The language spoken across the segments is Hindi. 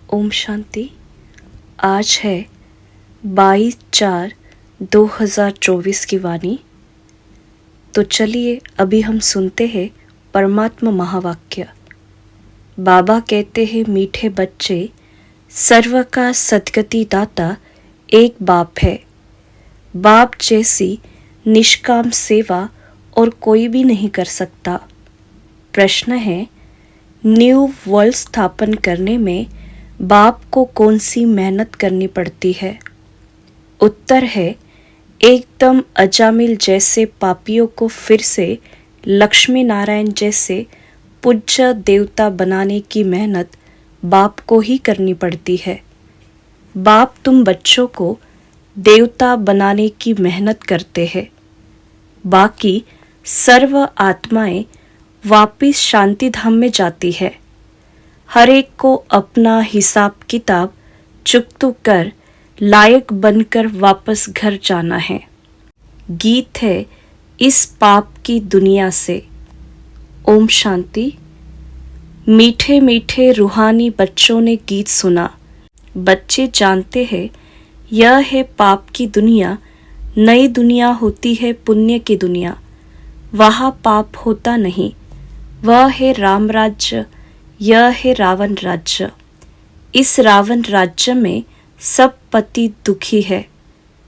ओम शांति। आज है 22/4/2024 की वाणी। तो चलिए अभी हम सुनते हैं परमात्मा महावाक्य। बाबा कहते हैं, मीठे बच्चे, सर्व का सद्गति दाता एक बाप है। बाप जैसी निष्काम सेवा और कोई भी नहीं कर सकता। प्रश्न है, न्यू वर्ल्ड स्थापन करने में बाप को कौन सी मेहनत करनी पड़ती है? उत्तर है, एकदम अजामिल जैसे पापियों को फिर से लक्ष्मी नारायण जैसे पूज्य देवता बनाने की मेहनत बाप को ही करनी पड़ती है। बाप तुम बच्चों को देवता बनाने की मेहनत करते हैं। बाकी सर्व आत्माएं वापिस शांति धाम में जाती है। हर एक को अपना हिसाब किताब चुकतू कर लायक बनकर वापस घर जाना है। गीत है इस पाप की दुनिया से। ओम शांति। मीठे मीठे रूहानी बच्चों ने गीत सुना। बच्चे जानते हैं यह है पाप की दुनिया, नई दुनिया होती है पुण्य की दुनिया। वहाँ पाप होता नहीं, वह है राम राज्य, यह है रावण राज्य। इस रावण राज्य में सब पतित दुखी है,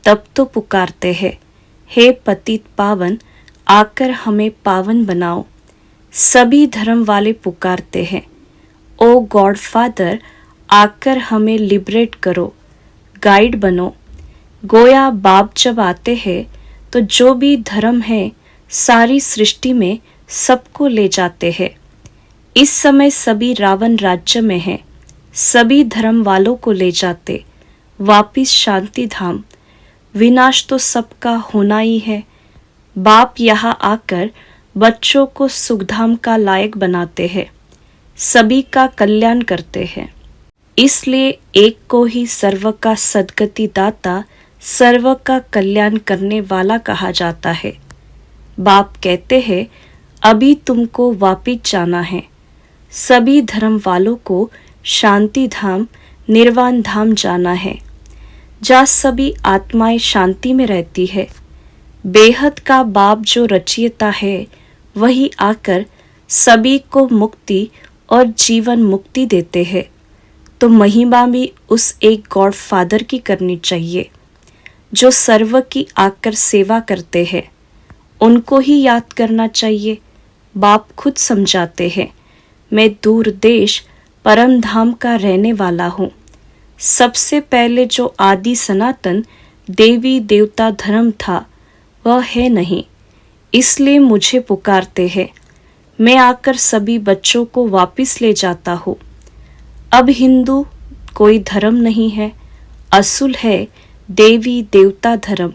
तब तो पुकारते हैं, हे पतित पावन, आकर हमें पावन बनाओ। सभी धर्म वाले पुकारते हैं, ओ गॉड फादर, आकर हमें लिबरेट करो, गाइड बनो। गोया बाप जब आते हैं तो जो भी धर्म है सारी सृष्टि में सबको ले जाते हैं। इस समय सभी रावण राज्य में हैं, सभी धर्म वालों को ले जाते वापिस शांति धाम। विनाश तो सबका होना ही है। बाप यहाँ आकर बच्चों को सुखधाम का लायक बनाते हैं, सभी का कल्याण करते हैं। इसलिए एक को ही सर्व का सद्गति दाता, सर्व का कल्याण करने वाला कहा जाता है। बाप कहते हैं, अभी तुमको वापिस जाना है। सभी धर्म वालों को शांति धाम, निर्वाण धाम जाना है, जहाँ सभी आत्माएं शांति में रहती है। बेहद का बाप जो रचयिता है वही आकर सभी को मुक्ति और जीवन मुक्ति देते हैं। तो महिमा भी उस एक गॉड फादर की करनी चाहिए जो सर्व की आकर सेवा करते हैं। उनको ही याद करना चाहिए। बाप खुद समझाते हैं, मैं दूर देश परम धाम का रहने वाला हूँ। सबसे पहले जो आदि सनातन देवी देवता धर्म था वह है नहीं, इसलिए मुझे पुकारते हैं। मैं आकर सभी बच्चों को वापिस ले जाता हूँ। अब हिंदू कोई धर्म नहीं है, असुल है देवी देवता धर्म।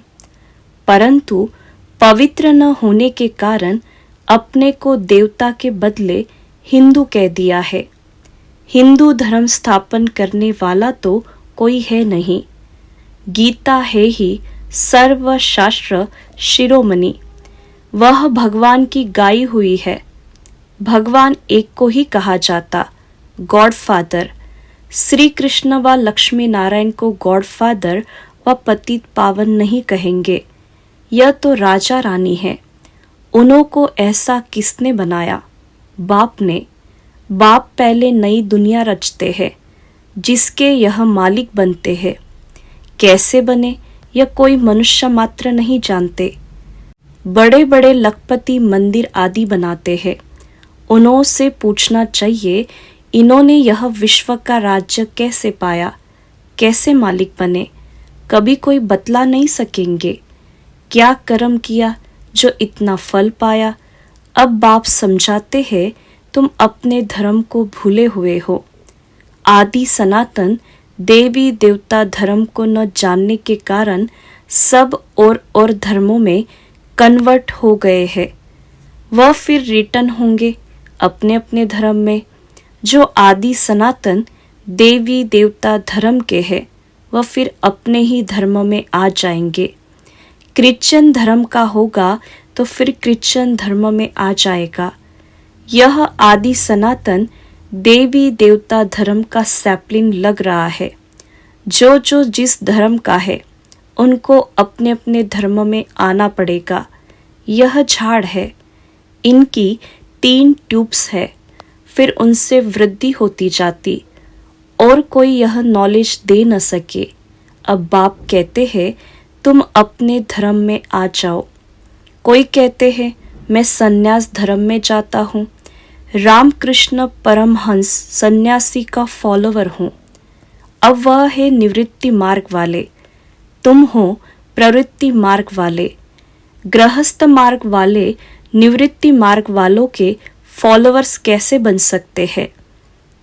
परंतु पवित्र न होने के कारण अपने को देवता के बदले हिंदू कह दिया है। हिंदू धर्म स्थापन करने वाला तो कोई है नहीं। गीता है ही सर्व शास्त्र शिरोमणि। वह भगवान की गाई हुई है। भगवान एक को ही कहा जाता, गॉड फादर। श्री कृष्ण व लक्ष्मी नारायण को गॉड फादर व पतित पावन नहीं कहेंगे। यह तो राजा रानी है। उन्हों को ऐसा किसने बनाया? बाप ने। बाप पहले नई दुनिया रचते हैं जिसके यह मालिक बनते हैं। कैसे बने यह कोई मनुष्य मात्र नहीं जानते। बड़े बड़े लखपति मंदिर आदि बनाते हैं। उन्हों से पूछना चाहिए, इन्होंने यह विश्व का राज्य कैसे पाया, कैसे मालिक बने? कभी कोई बतला नहीं सकेंगे। क्या कर्म किया जो इतना फल पाया? अब बाप समझाते हैं, तुम अपने धर्म को भूले हुए हो। आदि सनातन देवी देवता धर्म को न जानने के कारण सब और धर्मों में कन्वर्ट हो गए हैं। वह फिर रिटर्न होंगे अपने अपने धर्म में। जो आदि सनातन देवी देवता धर्म के हैं वह फिर अपने ही धर्म में आ जाएंगे। क्रिश्चियन धर्म का होगा तो फिर क्रिश्चियन धर्म में आ जाएगा। यह आदि सनातन देवी देवता धर्म का सैपलिंग लग रहा है। जो जो जिस धर्म का है उनको अपने अपने धर्म में आना पड़ेगा। यह झाड़ है, इनकी 3 ट्यूब्स है, फिर उनसे वृद्धि होती जाती और कोई यह नॉलेज दे न सके। अब बाप कहते हैं तुम अपने धर्म में आ जाओ। कोई कहते हैं मैं सन्यास धर्म में जाता हूँ। रामकृष्ण परमहंस सन्यासी का फॉलोवर हूँ। अब वह है निवृत्ति मार्ग वाले, तुम हो प्रवृत्ति मार्ग वाले। गृहस्थ मार्ग वाले निवृत्ति मार्ग वालों के फॉलोअर्स कैसे बन सकते हैं?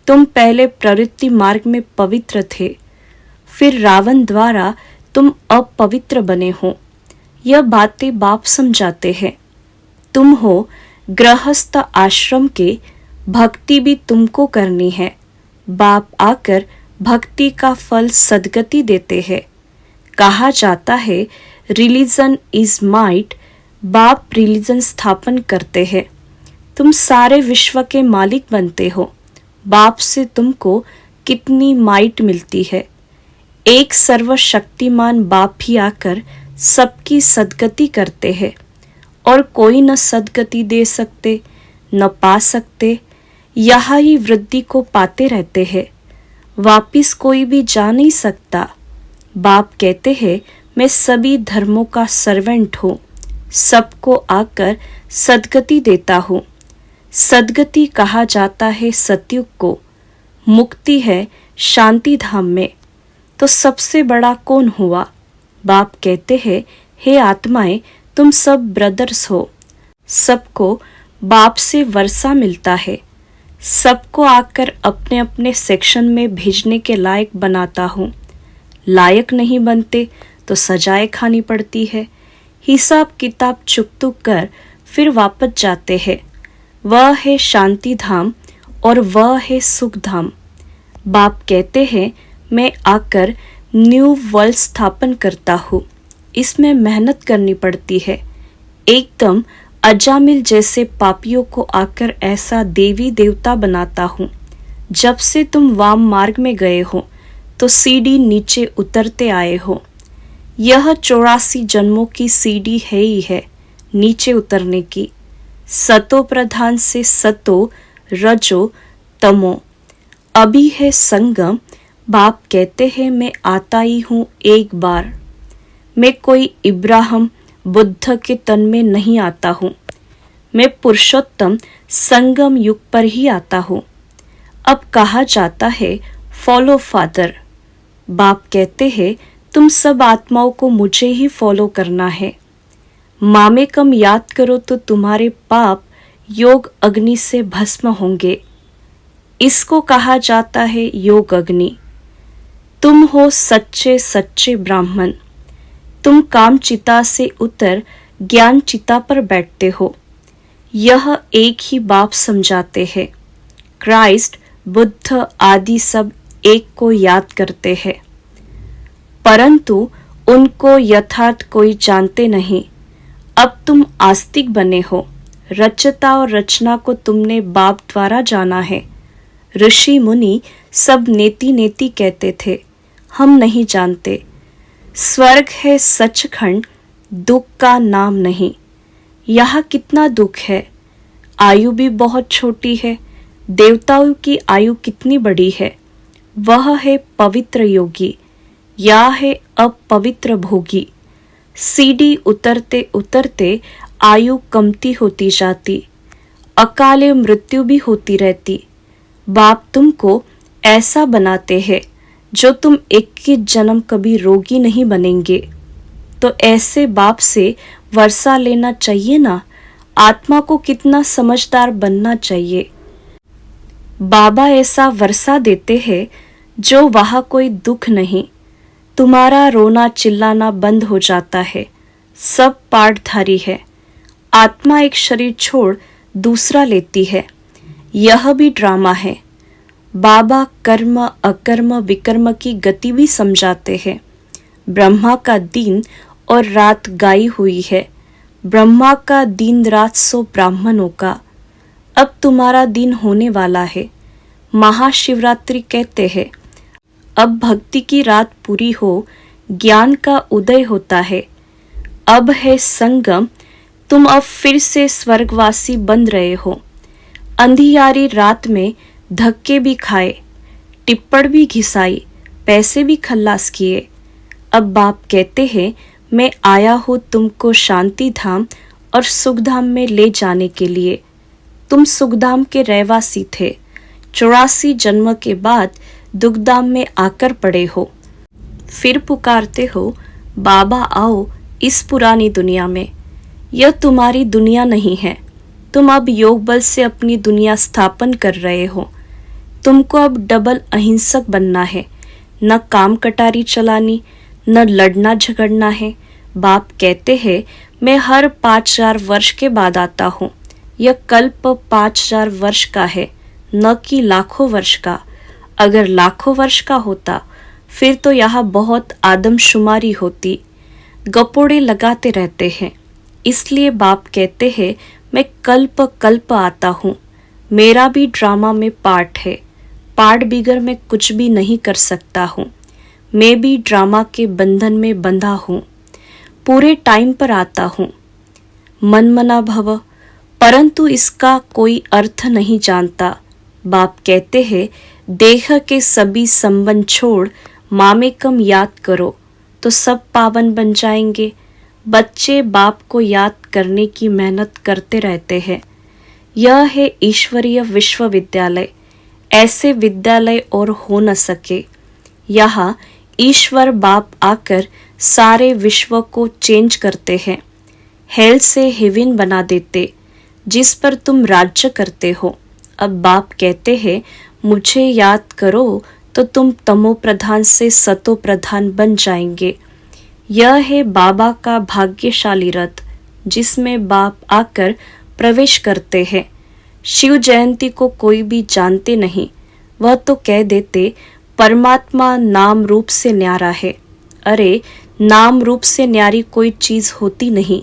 तुम पहले प्रवृत्ति मार्ग में पवित्र थे, फिर रावण द्वारा तुम अपवित्र बने हो। यह बातें बाप समझाते हैं। तुम हो गृहस्थ आश्रम के, भक्ति भी तुमको करनी है। बाप आकर भक्ति का फल सद्गति देते हैं। कहा जाता है रिलीजन इज माइट। बाप रिलीजन स्थापन करते हैं। तुम सारे विश्व के मालिक बनते हो। बाप से तुमको कितनी माइट मिलती है। एक सर्वशक्तिमान बाप भी आकर सबकी सद्गति करते हैं और कोई न सद्गति दे सकते न पा सकते। यहाँ ही वृद्धि को पाते रहते हैं, वापिस कोई भी जा नहीं सकता। बाप कहते हैं मैं सभी धर्मों का सर्वेंट हूँ, सबको आकर सद्गति देता हूँ। सद्गति कहा जाता है सतयुग को, मुक्ति है शांति धाम में। तो सबसे बड़ा कौन हुआ? बाप कहते हैं हे आत्माएं, तुम सब ब्रदर्स हो। सबको बाप से वर्षा मिलता है। सबको आकर अपने अपने सेक्शन में भेजने के लायक बनाता हूँ। लायक नहीं बनते तो सजाएं खानी पड़ती है। हिसाब किताब चुक कर फिर वापस जाते हैं। वह है शांति धाम और वह है सुख धाम। बाप कहते हैं मैं आकर न्यू वर्ल्ड स्थापन करता हूँ। इसमें मेहनत करनी पड़ती है। एकदम अजामिल जैसे पापियों को आकर ऐसा देवी देवता बनाता हूँ। जब से तुम वाम मार्ग में गए हो तो सीढ़ी नीचे उतरते आए हो। यह 84 जन्मों की सीढ़ी है ही है नीचे उतरने की। सतो प्रधान से सतो रजो तमो। अभी है संगम। बाप कहते हैं मैं आता ही हूँ एक बार। मैं कोई इब्राहिम बुद्ध के तन में नहीं आता हूँ। मैं पुरुषोत्तम संगम युग पर ही आता हूँ। अब कहा जाता है फॉलो फादर। बाप कहते हैं तुम सब आत्माओं को मुझे ही फॉलो करना है। मामे कम याद करो तो तुम्हारे पाप योग अग्नि से भस्म होंगे। इसको कहा जाता है योग अग्नि। तुम हो सच्चे सच्चे ब्राह्मण। तुम काम चिता से उतर ज्ञान चिता पर बैठते हो। यह एक ही बाप समझाते हैं। क्राइस्ट बुद्ध आदि सब एक को याद करते हैं, परंतु उनको यथार्थ कोई जानते नहीं। अब तुम आस्तिक बने हो। रचता और रचना को तुमने बाप द्वारा जाना है। ऋषि मुनि सब नेति नेति कहते थे, हम नहीं जानते। स्वर्ग है सचखंड, दुख का नाम नहीं। यहाँ कितना दुख है। आयु भी बहुत छोटी है। देवताओं की आयु कितनी बड़ी है। वह है पवित्र योगी, या है अपवित्र भोगी। सीढ़ी उतरते उतरते आयु कमती होती जाती। अकाले मृत्यु भी होती रहती। बाप तुमको ऐसा बनाते हैं जो तुम 21 जन्म कभी रोगी नहीं बनेंगे। तो ऐसे बाप से वर्षा लेना चाहिए ना। आत्मा को कितना समझदार बनना चाहिए। बाबा ऐसा वर्षा देते हैं जो वहाँ कोई दुख नहीं। तुम्हारा रोना चिल्लाना बंद हो जाता है। सब पाठधारी है। आत्मा एक शरीर छोड़ दूसरा लेती है। यह भी ड्रामा है। बाबा कर्म अकर्म विकर्म की गति भी समझाते हैं। ब्रह्मा का दिन और रात गाई हुई है। ब्रह्मा का दिन रात सो ब्राह्मणों का। अब तुम्हारा दिन होने वाला है। महाशिवरात्रि कहते हैं। अब भक्ति की रात पूरी हो, ज्ञान का उदय होता है। अब है संगम, तुम अब फिर से स्वर्गवासी बन रहे हो। अंधियारी रात में धक्के भी खाए, टिप्पण भी घिसाई, पैसे भी खल्लास किए। अब बाप कहते हैं, मैं आया हूँ तुमको शांति धाम और सुखधाम में ले जाने के लिए। तुम सुखधाम के रहवासी थे, 84 जन्म के बाद दुखधाम में आकर पड़े हो। फिर पुकारते हो, बाबा आओ इस पुरानी दुनिया में। यह तुम्हारी दुनिया नहीं है। तुम अब योग बल से अपनी दुनिया स्थापन कर रहे हो। तुमको अब डबल अहिंसक बनना है। न काम कटारी चलानी, न लड़ना झगड़ना है। बाप कहते हैं, मैं हर 5000 वर्ष के बाद आता हूँ। यह कल्प 5000 वर्ष का है, न कि लाखों वर्ष का। अगर लाखों वर्ष का होता फिर तो यहाँ बहुत आदमशुमारी होती। गपोड़े लगाते रहते हैं। इसलिए बाप कहते हैं, मैं कल्प कल्प आता हूँ। मेरा भी ड्रामा में पार्ट है। पार्ट बिगर मैं कुछ भी नहीं कर सकता हूँ। मैं भी ड्रामा के बंधन में बंधा हूँ। पूरे टाइम पर आता हूँ। मनमना भव, परंतु इसका कोई अर्थ नहीं जानता। बाप कहते हैं, देह के सभी संबंध छोड़ मामेकम याद करो तो सब पावन बन जाएंगे। बच्चे बाप को याद करने की मेहनत करते रहते हैं। यह है ईश्वरीय विश्वविद्यालय। ऐसे विद्यालय और हो न सके। यहाँ ईश्वर बाप आकर सारे विश्व को चेंज करते हैं। हेल से हेवन बना देते, जिस पर तुम राज्य करते हो। अब बाप कहते हैं, मुझे याद करो तो तुम तमो प्रधान से सतो प्रधान बन जाएंगे। यह है बाबा का भाग्यशाली रथ, जिसमें बाप आकर प्रवेश करते हैं। शिव जयंती को कोई भी जानते नहीं। वह तो कह देते, परमात्मा नाम रूप से न्यारा है। अरे, नाम रूप से न्यारी कोई चीज होती नहीं।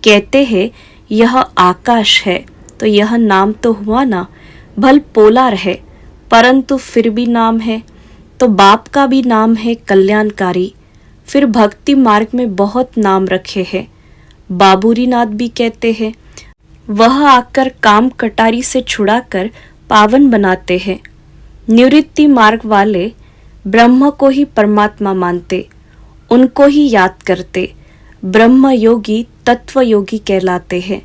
कहते हैं, यह आकाश है तो यह नाम तो हुआ ना। भल पोलार है, परंतु फिर भी नाम है। तो बाप का भी नाम है कल्याणकारी। फिर भक्ति मार्ग में बहुत नाम रखे हैं। बाबूरी नाथ भी कहते हैं, वह आकर काम कटारी से छुड़ाकर पावन बनाते हैं। निवृत्ति मार्ग वाले ब्रह्म को ही परमात्मा मानते, उनको ही याद करते। ब्रह्म योगी तत्व योगी कहलाते हैं।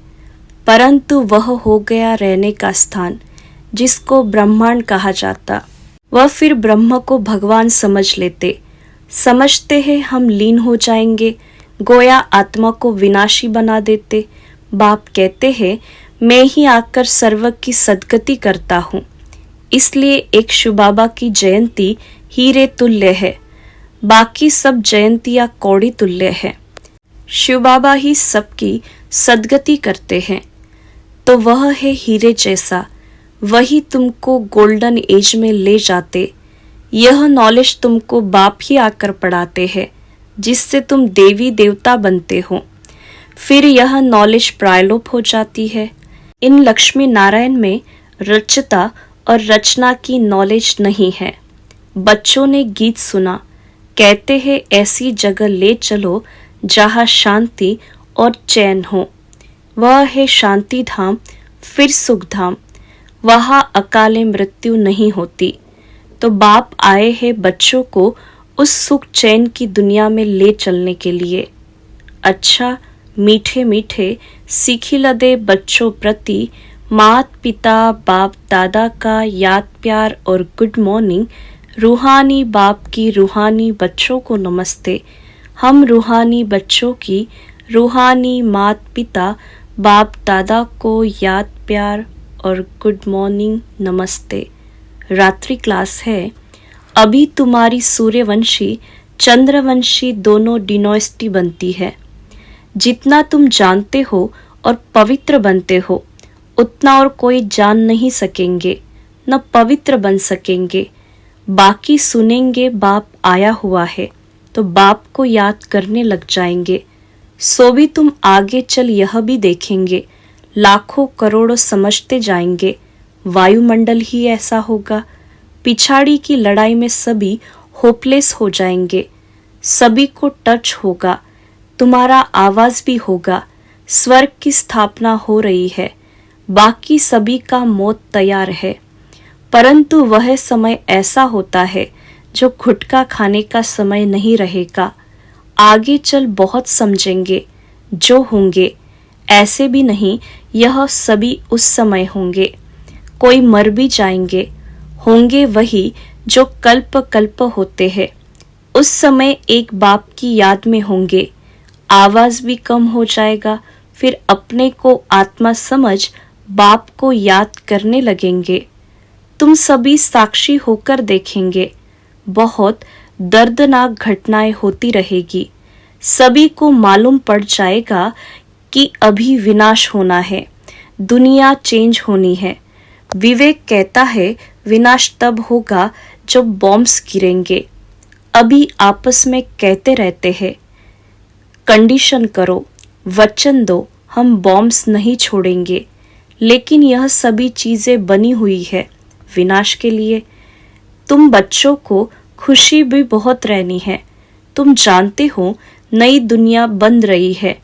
परंतु वह हो गया रहने का स्थान, जिसको ब्रह्मांड कहा जाता। वह फिर ब्रह्म को भगवान समझ लेते। समझते हैं हम लीन हो जाएंगे, गोया आत्मा को विनाशी बना देते। बाप कहते हैं, मैं ही आकर सर्व की सद्गति करता हूँ। इसलिए एक शिव बाबा की जयंती हीरे तुल्य है, बाकी सब जयंतियाँ कौड़ी तुल्य है। शिव बाबा ही सबकी सद्गति करते हैं, तो वह है हीरे जैसा। वही तुमको गोल्डन एज में ले जाते। यह नॉलेज तुमको बाप ही आकर पढ़ाते हैं, जिससे तुम देवी देवता बनते हो। फिर यह नॉलेज प्रायलोप हो जाती है। इन लक्ष्मी नारायण में रचता और रचना की नॉलेज नहीं है। बच्चों ने गीत सुना, कहते हैं ऐसी जगह ले चलो जहाँ शांति और चैन हो। वह है शांति धाम, फिर सुख धाम। वहाँ अकाले मृत्यु नहीं होती। तो बाप आए हैं बच्चों को उस सुख चैन की दुनिया में ले चलने के लिए। अच्छा, मीठे मीठे सीखी लदे बच्चों प्रति मात पिता बाप दादा का याद प्यार और गुड मॉर्निंग। रूहानी बाप की रूहानी बच्चों को नमस्ते। हम रूहानी बच्चों की रूहानी मात पिता बाप दादा को याद प्यार और गुड मॉर्निंग नमस्ते। रात्रि क्लास है। अभी तुम्हारी सूर्यवंशी चंद्रवंशी दोनों डिनोस्टी बनती है। जितना तुम जानते हो और पवित्र बनते हो, उतना और कोई जान नहीं सकेंगे, न पवित्र बन सकेंगे। बाकी सुनेंगे बाप आया हुआ है तो बाप को याद करने लग जाएंगे। सो भी तुम आगे चल यह भी देखेंगे, लाखों करोड़ों समझते जाएंगे। वायुमंडल ही ऐसा होगा। पिछाड़ी की लड़ाई में सभी होपलेस हो जाएंगे, सभी को टच होगा, तुम्हारा आवाज भी होगा। स्वर्ग की स्थापना हो रही है, बाकी सभी का मौत तैयार है। परंतु वह समय ऐसा होता है जो गुटखा खाने का समय नहीं रहेगा। आगे चल बहुत समझेंगे, जो होंगे ऐसे भी नहीं, यह सभी उस समय होंगे। कोई मर भी जाएंगे, होंगे वही जो कल्प कल्प होते हैं। उस समय एक बाप की याद में होंगे, आवाज भी कम हो जाएगा, फिर अपने को आत्मा समझ बाप को याद करने लगेंगे। तुम सभी साक्षी होकर देखेंगे, बहुत दर्दनाक घटनाएं होती रहेगी। सभी को मालूम पड़ जाएगा कि अभी विनाश होना है, दुनिया चेंज होनी है। विवेक कहता है विनाश तब होगा जब बॉम्ब्स गिरेंगे। अभी आपस में कहते रहते हैं, कंडीशन करो, वचन दो, हम बॉम्ब्स नहीं छोड़ेंगे। लेकिन यह सभी चीजें बनी हुई है विनाश के लिए। तुम बच्चों को खुशी भी बहुत रहनी है। तुम जानते हो नई दुनिया बन रही है,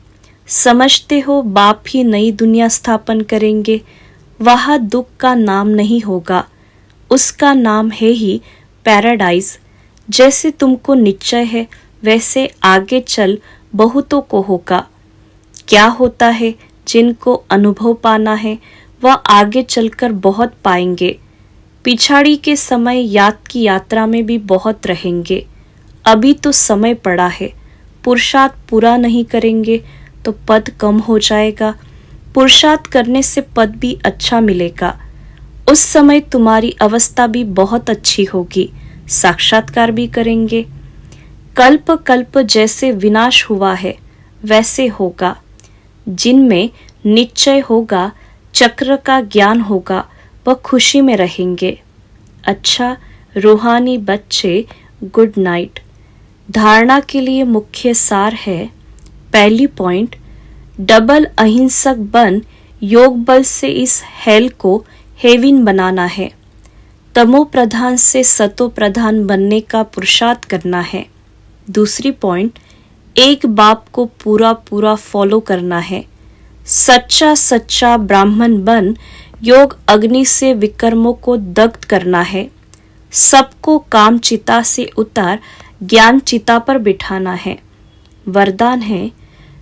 समझते हो बाप ही नई दुनिया स्थापन करेंगे। वहां दुख का नाम नहीं होगा, उसका नाम है ही पैराडाइज। जैसे तुमको निश्चय है वैसे आगे चल बहुतों को होगा। क्या होता है जिनको अनुभव पाना है वह आगे चलकर बहुत पाएंगे। पिछाड़ी के समय याद की यात्रा में भी बहुत रहेंगे। अभी तो समय पड़ा है, पुरुषार्थ पूरा नहीं करेंगे तो पद कम हो जाएगा, पुरुषार्थ करने से पद भी अच्छा मिलेगा। उस समय तुम्हारी अवस्था भी बहुत अच्छी होगी, साक्षात्कार भी करेंगे। कल्प कल्प जैसे विनाश हुआ है वैसे होगा। जिनमें निश्चय होगा, चक्र का ज्ञान होगा, वह खुशी में रहेंगे। अच्छा रूहानी बच्चे, गुड नाइट। धारणा के लिए मुख्य सार है, पहली पॉइंट, डबल अहिंसक बन योग बल से इस हेल को हेविन बनाना है। तमो प्रधान से सतो प्रधान बनने का पुरुषार्थ करना है। दूसरी पॉइंट, एक बाप को पूरा पूरा फॉलो करना है। सच्चा सच्चा ब्राह्मण बन योग अग्नि से विकर्मों को दग्ध करना है। सबको काम चिता से उतार ज्ञान चिता पर बिठाना है। वरदान है,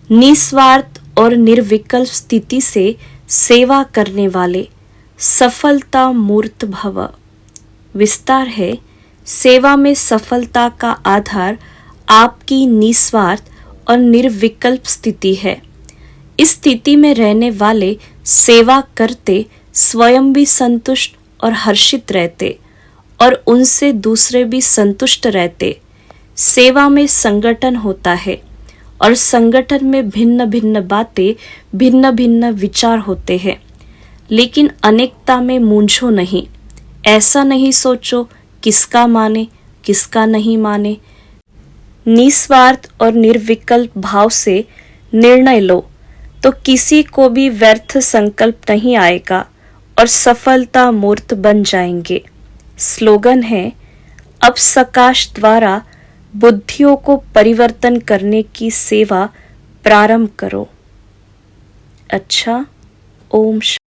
निस्वार्थ और निर्विकल्प स्थिति से सेवा करने वाले सफलता मूर्त भव। विस्तार है, सेवा में सफलता का आधार आपकी निस्वार्थ और निर्विकल्प स्थिति है। इस स्थिति में रहने वाले सेवा करते स्वयं भी संतुष्ट और हर्षित रहते और उनसे दूसरे भी संतुष्ट रहते। सेवा में संगठन होता है और संगठन में भिन्न भिन्न बातें, भिन्न भिन्न विचार होते हैं, लेकिन अनेकता में मूंझो नहीं। ऐसा नहीं सोचो किसका माने किसका नहीं माने। निस्वार्थ और निर्विकल्प भाव से निर्णय लो तो किसी को भी व्यर्थ संकल्प नहीं आएगा और सफलता मूर्त बन जाएंगे। स्लोगन है, अब सकाश द्वारा बुद्धियों को परिवर्तन करने की सेवा प्रारंभ करो। अच्छा, ओम शांति।